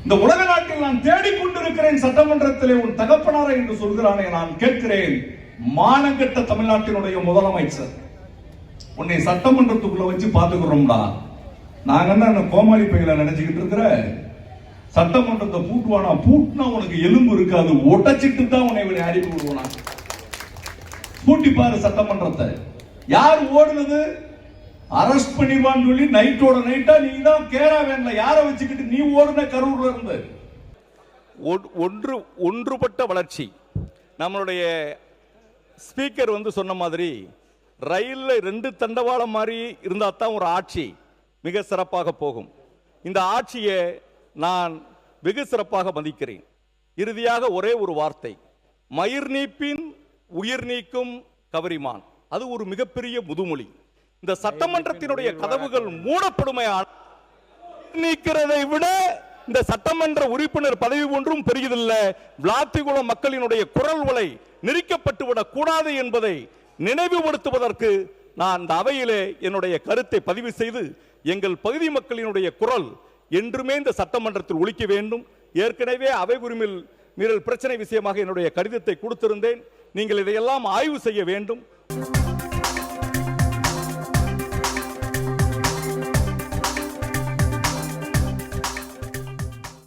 இந்த உலக நாட்டில் நான் தேடிக்கொண்டிருக்கிறேன் சட்டமன்றத்திலே உன் தகப்பனாரை என்று சொல்கிறானே, நான் கேட்கிறேன், மானங்கெட்ட தமிழ்நாட்டினுடைய முதலமைச்சர், உன்னை சட்டமன்றத்துக்குள்ள வச்சு பாத்துக்கிறோம்டா. நாங்க என்ன கோமாளி பையில நினைச்சுக்கிட்டு இருக்கிற? சட்டமன்றத்தை பூட்டுவானா? பூட்டினா உனக்கு எலும்பு இருக்காது, உடைச்சிட்டு தான் உன்னை அனுப்பி விடுவானா. பூட்டி பாரு சட்டமன்றத்தை. யார் ஓடுனது? அரெஸ்ட் பண்ணிடுவான்னு சொல்லி நைட்டோட நைட்டா நீ தான் கேராவேன்ல யாரை வச்சுக்கிட்டு நீ ஓடுன கரூர்ல இருந்து. ஒன்றுபட்ட வளர்ச்சி. நம்மளுடைய ஸ்பீக்கர் சொன்ன மாதிரி ரயில்ல 2 தண்டவாளம் மாதிரி இருந்தா தான் ஒரு ஆட்சி மிக சிறப்பாக போகும். இந்த ஆட்சியை நான் வெகு சிறப்பாக மதிக்கிறேன். இறுதியாக ஒரே ஒரு வார்த்தை, மயிர் நீப்பின் உயிர் நீக்கும் கவரிமான். அது ஒரு மிகப்பெரிய முதுமொழி. இந்த சட்டமன்றத்தினுடைய கதவுகள் மூடப்படுமையால் நீக்கிறதை விட இந்த சட்டமன்ற உறுப்பினர் பதவி ஒன்றும் பெரியதில்லை. விளாத்திகுளம் மக்களினுடைய குரல் வலை நெரிக்கப்பட்டுவிடக் கூடாது என்பதை நினைவுபடுத்துவதற்கு நான் இந்த அவையிலே என்னுடைய கருத்தை பதிவு செய்து, எங்கள் பகுதி மக்களினுடைய குரல் என்றுமே இந்த சட்டமன்றத்தில் ஒலிக்க வேண்டும். ஏற்கனவே அவை உரிமை மீறல் பிரச்சனை விஷயமாக என்னுடைய கடிதத்தை கொடுத்திருந்தேன். நீங்கள் இதையெல்லாம் ஆய்வு செய்ய வேண்டும்.